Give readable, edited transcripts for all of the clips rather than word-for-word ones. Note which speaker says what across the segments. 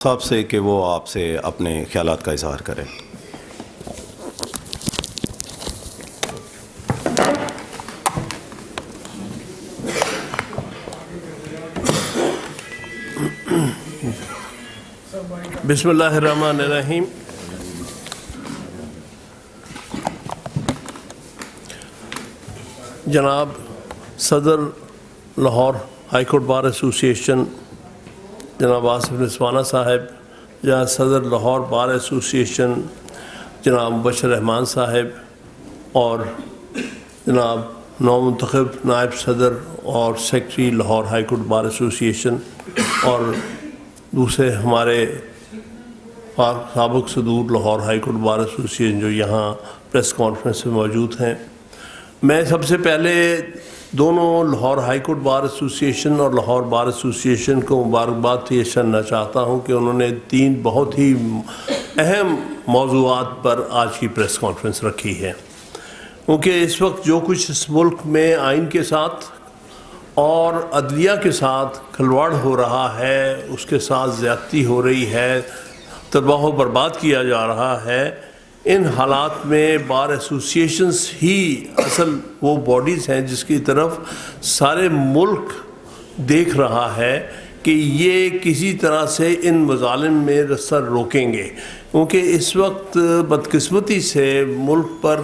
Speaker 1: صاحب سے کہ وہ آپ سے اپنے خیالات کا اظہار کریں۔
Speaker 2: بسم اللہ الرحمن الرحیم۔ جناب صدر لاہور ہائی کورٹ بار ایسوسی ایشن جناب آصف نسوانہ صاحب، جناب صدر لاہور بار ایسوسی ایشن جناب مبشر رحمان صاحب، اور جناب نومنتخب نائب صدر اور سیکرٹری لاہور ہائی کورٹ بار ایسوسی ایشن، اور دوسرے ہمارے سابق صدور لاہور ہائی کورٹ بار ایسوسی ایشن جو یہاں پریس کانفرنس میں موجود ہیں، میں سب سے پہلے دونوں لاہور ہائی کورٹ بار ایسوسی ایشن اور لاہور بار ایسوسی ایشن کو مبارکباد پیش کرنا چاہتا ہوں کہ انہوں نے 3 بہت ہی اہم موضوعات پر آج کی پریس کانفرنس رکھی ہے، کیونکہ اس وقت جو کچھ اس ملک میں آئین کے ساتھ اور عدلیہ کے ساتھ کھلواڑ ہو رہا ہے، اس کے ساتھ زیادتی ہو رہی ہے، تباہ و برباد کیا جا رہا ہے، ان حالات میں بار ایسوسی ایشنز ہی اصل وہ باڈیز ہیں جس کی طرف سارے ملک دیکھ رہا ہے کہ یہ کسی طرح سے ان مظالم میں رسر روکیں گے، کیونکہ اس وقت بدقسمتی سے ملک پر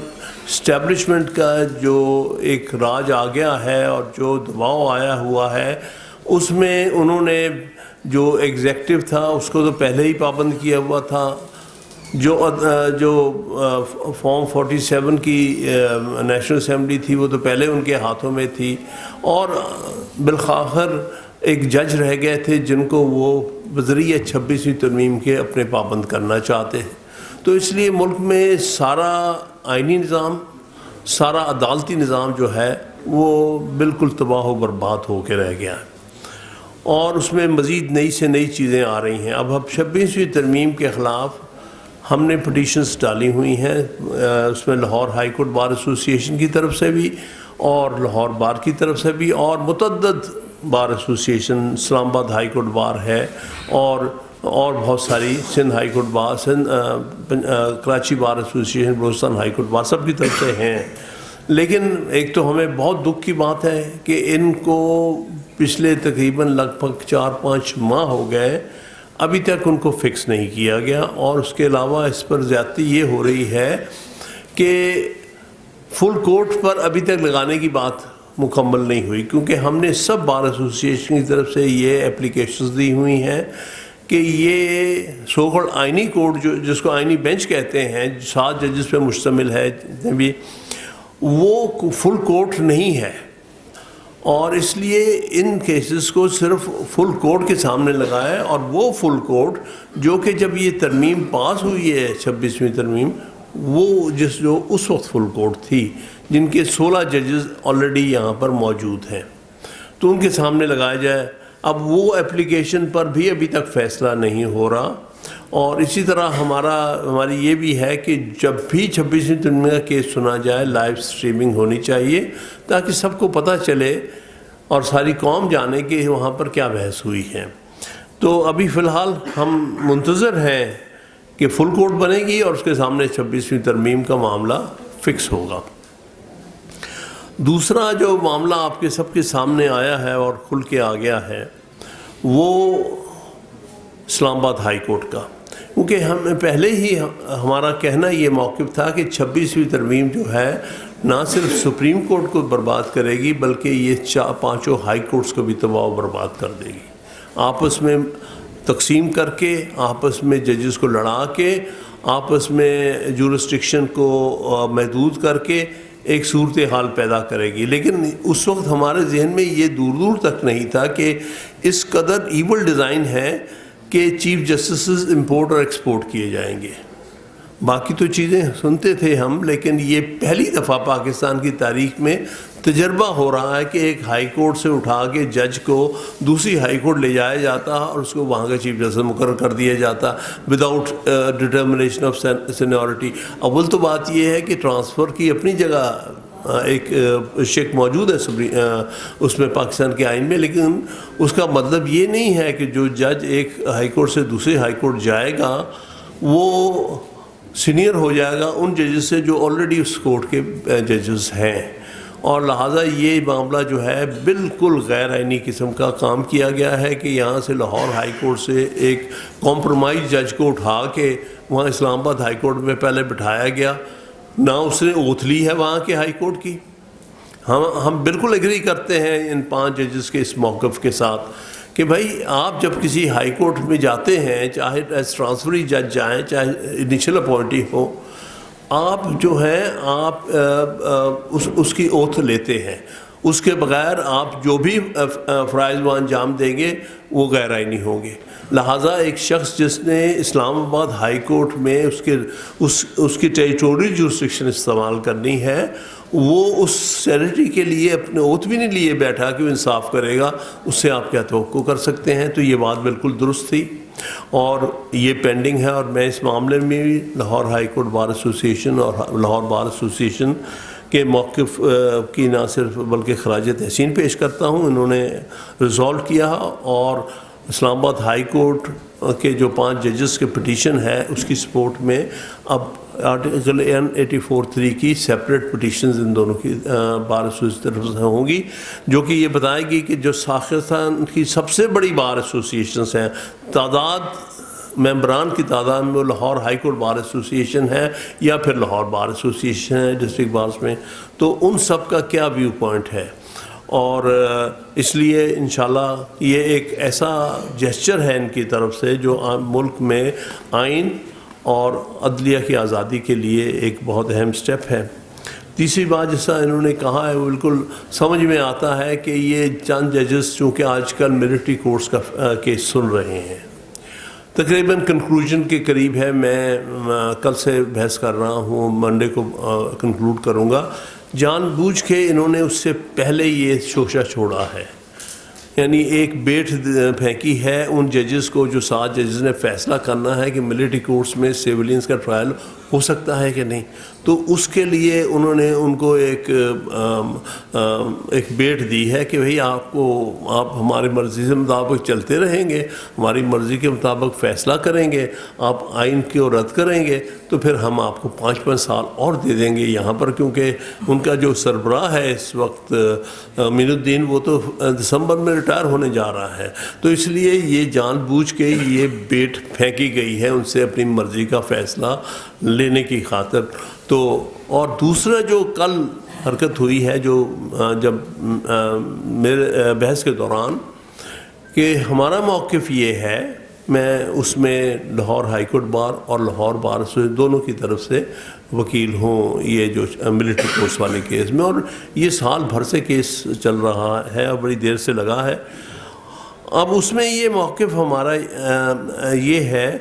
Speaker 2: اسٹیبلشمنٹ کا جو ایک راج آ گیا ہے اور جو دباؤ آیا ہوا ہے، اس میں انہوں نے جو ایگزیکٹو تھا اس کو تو پہلے ہی پابند کیا ہوا تھا، جو فارم 47 کی نیشنل اسمبلی تھی وہ تو پہلے ان کے ہاتھوں میں تھی، اور بالآخر ایک جج رہ گئے تھے جن کو وہ بذریعہ 26ویں ترمیم کے اپنے پابند کرنا چاہتے ہیں۔ تو اس لیے ملک میں سارا آئینی نظام، سارا عدالتی نظام جو ہے وہ بالکل تباہ و برباد ہو کے رہ گیا ہے، اور اس میں مزید نئی سے نئی چیزیں آ رہی ہیں۔ اب 26ویں ترمیم کے خلاف ہم نے پٹیشنز ڈالی ہوئی ہیں، اس میں لاہور ہائی کورٹ بار ایسوسی ایشن کی طرف سے بھی اور لاہور بار کی طرف سے بھی، اور متعدد بار ایسوسی ایشن، اسلام آباد ہائی کورٹ بار ہے، اور بہت ساری Sindh high court bar, Karachi bar association, Balochistan high court bar, سب کی طرف سے ہیں۔ لیکن ایک تو ہمیں بہت دکھ کی بات ہے کہ ان کو پچھلے تقریباً لگ بھگ 4-5 ماہ ہو گئے، ابھی تک ان کو فکس نہیں کیا گیا، اور اس کے علاوہ اس پر زیادتی یہ ہو رہی ہے کہ فل کورٹ پر ابھی تک لگانے کی بات مکمل نہیں ہوئی، کیونکہ ہم نے سب بار ایسوسی ایشن کی طرف سے یہ اپلیکیشنز دی ہوئی ہیں کہ یہ سو کالڈ آئینی کورٹ جس کو آئینی بینچ کہتے ہیں، 7 ججز پہ مشتمل ہے بھی، وہ فل کورٹ نہیں ہے، اور اس لیے ان کیسز کو صرف فل کورٹ کے سامنے لگایا، اور وہ فل کورٹ جو کہ جب یہ ترمیم پاس ہوئی ہے 26ویں ترمیم، وہ جو اس وقت فل کورٹ تھی، جن کے 16 ججز آلریڈی یہاں پر موجود ہیں، تو ان کے سامنے لگایا جائے۔ اب وہ اپلیکیشن پر بھی ابھی تک فیصلہ نہیں ہو رہا، اور اسی طرح ہماری یہ بھی ہے کہ جب بھی 26ویں ترمیم کا کیس سنا جائے لائیو سٹریمنگ ہونی چاہیے، تاکہ سب کو پتہ چلے اور ساری قوم جانے کہ وہاں پر کیا بحث ہوئی ہے۔ تو ابھی فی الحال ہم منتظر ہیں کہ فل کورٹ بنے گی اور اس کے سامنے 26ویں ترمیم کا معاملہ فکس ہوگا۔ دوسرا جو معاملہ آپ کے سب کے سامنے آیا ہے اور کھل کے آ گیا ہے، وہ اسلام آباد ہائی کورٹ کا، کیونکہ ہم پہلے ہی ہمارا کہنا یہ موقف تھا کہ 26ویں ترمیم جو ہے نہ صرف سپریم کورٹ کو برباد کرے گی بلکہ یہ 5 ہائی کورٹس کو بھی تباہ و برباد کر دے گی، آپس میں تقسیم کر کے، آپس میں ججز کو لڑا کے، آپس میں جورسڈکشن کو محدود کر کے ایک صورتحال پیدا کرے گی۔ لیکن اس وقت ہمارے ذہن میں یہ دور دور تک نہیں تھا کہ اس قدر ایول ڈیزائن ہے کہ چیف جسٹسز امپورٹ اور ایکسپورٹ کیے جائیں گے۔ باقی تو چیزیں سنتے تھے ہم، لیکن یہ پہلی دفعہ پاکستان کی تاریخ میں تجربہ ہو رہا ہے کہ ایک ہائی کورٹ سے اٹھا کے جج کو دوسری ہائی کورٹ لے جایا جاتا اور اس کو وہاں کا چیف جسٹس مقرر کر دیا جاتا وداؤٹ ڈٹرمنیشن آف سینیورٹی۔ اول تو بات یہ ہے کہ ٹرانسفر کی اپنی جگہ ایک شک موجود ہے اس میں پاکستان کے آئین میں، لیکن اس کا مطلب یہ نہیں ہے کہ جو جج ایک ہائی کورٹ سے دوسری ہائی کورٹ جائے گا وہ سینئر ہو جائے گا ان ججز سے جو آلریڈی اس کورٹ کے ججز ہیں، اور لہٰذا یہ معاملہ جو ہے بالکل غیر آئینی قسم کا کام کیا گیا ہے کہ یہاں سے لاہور ہائی کورٹ سے ایک کمپرومائز جج کو اٹھا کے وہاں اسلام آباد ہائی کورٹ میں پہلے بٹھایا گیا، نہ اس نے اوتھ لی ہے وہاں کے ہائی کورٹ کی۔ ہم بالکل ایگری کرتے ہیں ان 5 ججز کے اس موقف کے ساتھ کہ بھائی آپ جب کسی ہائی کورٹ میں جاتے ہیں، چاہے ایز ٹرانسفری جج جائیں چاہے انیشل اپوائنٹی ہو، آپ جو ہے آپ اس کی اوتھ لیتے ہیں، اس کے بغیر آپ جو بھی فرائض و انجام دیں گے وہ غیر آئینی ہوں گے۔ لہٰذا ایک شخص جس نے اسلام آباد ہائی کورٹ میں اس کی ٹیریٹوریل جورسڈکشن استعمال کرنی ہے، وہ اس سینیٹری کے لیے اپنے اوتھ بھی نہیں لیے بیٹھا کہ وہ انصاف کرے گا، اس سے آپ کیا توقع کر سکتے ہیں؟ تو یہ بات بالکل درست تھی اور یہ پینڈنگ ہے، اور میں اس معاملے میں بھی لاہور ہائی کورٹ بار ایسوسی ایشن اور لاہور بار ایسوسی ایشن کے موقف کی نہ صرف بلکہ خراج تحسین پیش کرتا ہوں۔ انہوں نے ریزالو کیا اور اسلام آباد ہائی کورٹ کے جو 5 ججز کے پٹیشن ہے اس کی سپورٹ میں اب آرٹیکل 84(3) کی سیپریٹ پٹیشنز ان دونوں کی بار ایسوسی طرف سے ہوں گی، جو کہ یہ بتائے گی کہ جو پاکستان کی سب سے بڑی بار ایسوسی ایشنز ہیں، ممبران کی تعداد میں وہ لاہور ہائی کورٹ بار ایسوسی ایشن ہے یا پھر لاہور بار ایسوسی ایشن ہے ڈسٹرکٹ بارس میں، تو ان سب کا کیا ویو پوائنٹ ہے، اور اس لیے انشاءاللہ یہ ایک ایسا جیسچر ہے ان کی طرف سے جو ملک میں آئین اور عدلیہ کی آزادی کے لیے ایک بہت اہم سٹیپ ہے۔ تیسری بات جیسا انہوں نے کہا ہے وہ بالکل سمجھ میں آتا ہے کہ یہ چند ججز چونکہ آج کل ملٹری کورٹس کا کیس سن رہے ہیں، تقریباً کنکلوژن کے قریب ہے، میں کل سے بحث کر رہا ہوں، منڈے کو کنکلوڈ کروں گا۔ جان بوجھ کے انہوں نے اس سے پہلے یہ شوشہ چھوڑا ہے، یعنی ایک بیٹ پھینکی ہے ان ججز کو جو 7 ججز نے فیصلہ کرنا ہے کہ ملٹری کورٹس میں سیولینز کا ٹرائل ہو سکتا ہے کہ نہیں، تو اس کے لیے انہوں نے ان کو ایک بیٹ دی ہے کہ بھئی آپ ہماری مرضی سے مطابق چلتے رہیں گے، ہماری مرضی کے مطابق فیصلہ کریں گے، آپ آئین کو رد کریں گے تو پھر ہم آپ کو 5 سال اور دے دیں گے یہاں پر، کیونکہ ان کا جو سربراہ ہے اس وقت امین الدین وہ تو دسمبر میں ریٹائر ہونے جا رہا ہے، تو اس لیے یہ جان بوجھ کے یہ بیٹ پھینکی گئی ہے ان سے اپنی مرضی کا فیصلہ لینے کی خاطر۔ تو اور دوسرا جو کل حرکت ہوئی ہے جو جب میرے بحث کے دوران کہ ہمارا موقف یہ ہے، میں اس میں لاہور ہائی کورٹ بار اور لاہور بار دونوں کی طرف سے وکیل ہوں یہ جو ملٹری کورٹس والے کیس میں، اور یہ سال بھر سے کیس چل رہا ہے اور بڑی دیر سے لگا ہے۔ اب اس میں یہ موقف ہمارا یہ ہے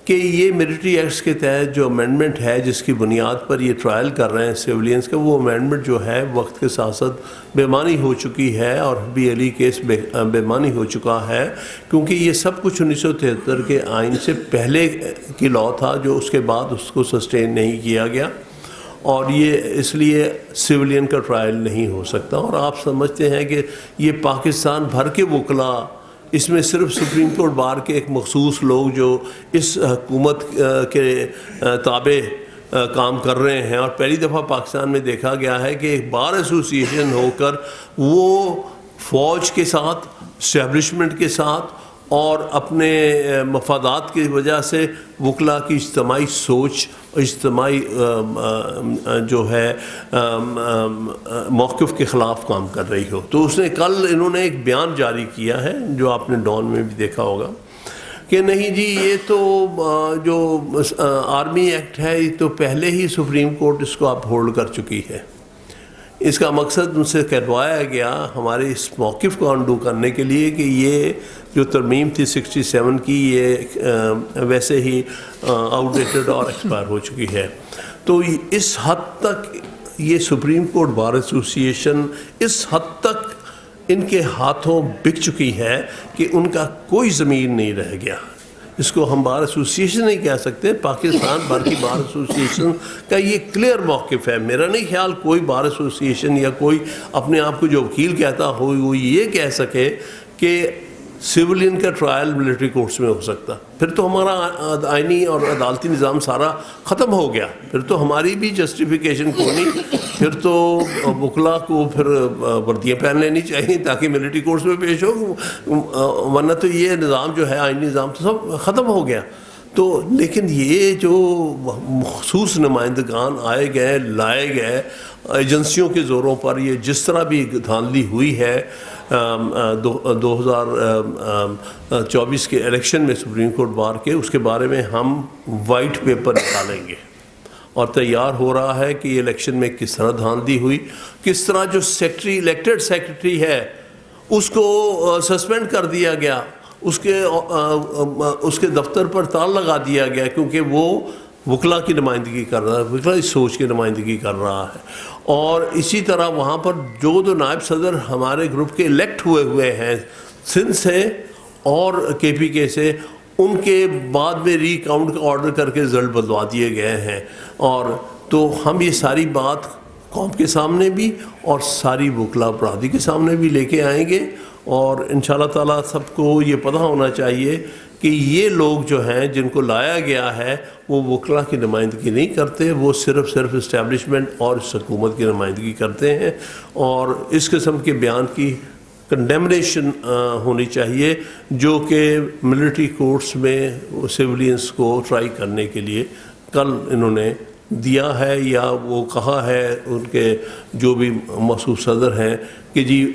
Speaker 2: کہ یہ ملٹری ایکٹس کے تحت جو امینڈمنٹ ہے جس کی بنیاد پر یہ ٹرائل کر رہے ہیں سیولینز کا، وہ امینڈمنٹ جو ہے وقت کے ساتھ ساتھ بے معنی ہو چکی ہے، اور بی علی کیس بے معنی ہو چکا ہے، کیونکہ یہ سب کچھ 1973 کے آئین سے پہلے کی لاء تھا جو اس کے بعد اس کو سسٹین نہیں کیا گیا، اور یہ اس لیے سیولین کا ٹرائل نہیں ہو سکتا۔ اور آپ سمجھتے ہیں کہ یہ پاکستان بھر کے وکلاء، اس میں صرف سپریم کورٹ بار کے ایک مخصوص لوگ جو اس حکومت کے تابع کام کر رہے ہیں، اور پہلی دفعہ پاکستان میں دیکھا گیا ہے کہ ایک بار ایسوسی ایشن ہو کر وہ فوج کے ساتھ، اسٹیبلشمنٹ کے ساتھ اور اپنے مفادات کی وجہ سے وکلاء کی اجتماعی سوچ، اجتماعی جو ہے موقف کے خلاف کام کر رہی ہو۔ تو اس نے کل انہوں نے ایک بیان جاری کیا ہے جو آپ نے ڈان میں بھی دیکھا ہوگا کہ نہیں جی یہ تو جو آرمی ایکٹ ہے یہ تو پہلے ہی سپریم کورٹ اس کو اپ ہولڈ کر چکی ہے۔ اس کا مقصد ان سے کہلوایا گیا ہمارے اس موقف کو انڈو کرنے کے لیے کہ یہ جو ترمیم تھی 67 کی یہ ویسے ہی آؤٹ ڈیٹڈ اور ایکسپائر ہو چکی ہے۔ تو اس حد تک یہ سپریم کورٹ بار ایسوسی ایشن اس حد تک ان کے ہاتھوں بک چکی ہے کہ ان کا کوئی ضمیر نہیں رہ گیا۔ اس کو ہم بار ایسوسیشن نہیں کہہ سکتے، پاکستان بھر کی بار ایسوسیشن کا یہ کلیئر موقف ہے۔ میرا نہیں خیال کوئی بار ایسوسیشن یا کوئی اپنے آپ کو جو وکیل کہتا ہو وہ یہ کہہ سکے کہ سویلین کا ٹرائل ملٹری کورٹس میں ہو سکتا، پھر تو ہمارا آئینی اور عدالتی نظام سارا ختم ہو گیا، پھر تو ہماری بھی جسٹیفیکیشن کو نہیں، پھر تو وکلا کو پھر وردیاں پہن لینی چاہیے تاکہ ملٹری کورٹس میں پیش ہو، ورنہ تو یہ نظام جو ہے آئینی نظام تو سب ختم ہو گیا۔ تو لیکن یہ جو مخصوص نمائندگان آئے گئے لائے گئے ایجنسیوں کے زوروں پر، یہ جس طرح بھی دھاندلی ہوئی ہے 2024 کے الیکشن میں سپریم کورٹ بار کے، اس کے بارے میں ہم وائٹ پیپر نکالیں گے، اور تیار ہو رہا ہے کہ یہ الیکشن میں کس طرح دھاندلی ہوئی، کس طرح جو سیکرٹری الیکٹڈ سیکرٹری ہے اس کو سسپینڈ کر دیا گیا، اس کے دفتر پر تال لگا دیا گیا کیونکہ وہ وکلا کی نمائندگی کر رہا ہے، وکلا اس سوچ کی نمائندگی کر رہا ہے۔ اور اسی طرح وہاں پر جو دو نائب صدر ہمارے گروپ کے الیکٹ ہوئے ہیں سندھ سے اور کے پی کے سے، ان کے بعد میں ری کاؤنٹ کا آرڈر کر کے رزلٹ بدلوا دیے گئے ہیں، اور تو ہم یہ ساری بات قوم کے سامنے بھی اور ساری وکلا برادری کے سامنے بھی لے کے آئیں گے، اور انشاءاللہ تعالیٰ سب کو یہ پتہ ہونا چاہیے کہ یہ لوگ جو ہیں جن کو لایا گیا ہے وہ وکلا کی نمائندگی نہیں کرتے، وہ صرف اسٹیبلشمنٹ اور اس حکومت کی نمائندگی کرتے ہیں، اور اس قسم کے بیان کی کنڈیمنیشن ہونی چاہیے جو کہ ملٹری کورٹس میں سویلینس کو ٹرائی کرنے کے لیے کل انہوں نے دیا ہے، یا وہ کہا ہے ان کے جو بھی موصوف صدر ہیں کہ جی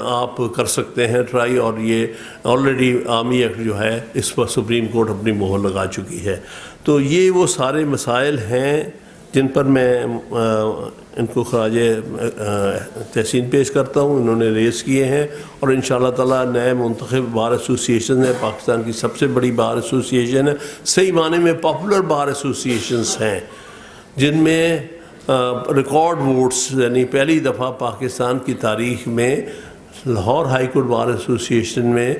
Speaker 2: آپ کر سکتے ہیں ٹرائی، اور یہ آلریڈی آرمی ایکٹ جو ہے اس پر سپریم کورٹ اپنی مہر لگا چکی ہے۔ تو یہ وہ سارے مسائل ہیں جن پر میں ان کو خراج تحسین پیش کرتا ہوں، انہوں نے ریز کیے ہیں، اور انشاءاللہ تعالیٰ نئے منتخب بار ایسوسیشن ہے، پاکستان کی سب سے بڑی بار ایسوسیشن ہے، صحیح معنی میں پاپولر بار ایسوسیشنز ہیں جن میں ریکارڈ ووٹس، یعنی پہلی دفعہ پاکستان کی تاریخ میں Lahore high court bar association میں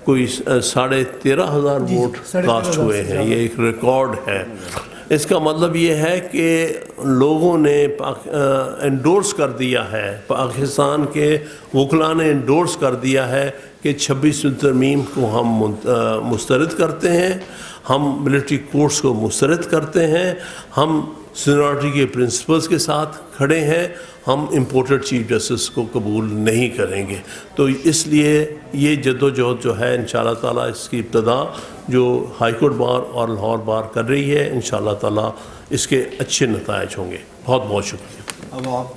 Speaker 2: کوئی 13,500 ووٹ کاسٹ ہوئے ہیں، یہ ایک ریکارڈ ہے۔ اس کا مطلب یہ ہے کہ لوگوں نے انڈورس کر دیا ہے، پاکستان کے وکلا نے انڈورس کر دیا ہے کہ 26 ترمیم کو ہم مسترد کرتے ہیں، ہم ملٹری کورٹس کو مسترد کرتے ہیں، ہم سینیورٹی کے پرنسپلز کے ساتھ کھڑے ہیں، ہم امپورٹڈ چیف جسٹس کو قبول نہیں کریں گے۔ تو اس لیے یہ جدوجہد جو ہے انشاءاللہ تعالیٰ اس کی ابتدا جو ہائی کورٹ بار اور لاہور بار کر رہی ہے، انشاءاللہ تعالیٰ اس کے اچھے نتائج ہوں گے۔ بہت بہت شکریہ۔
Speaker 3: اب آپ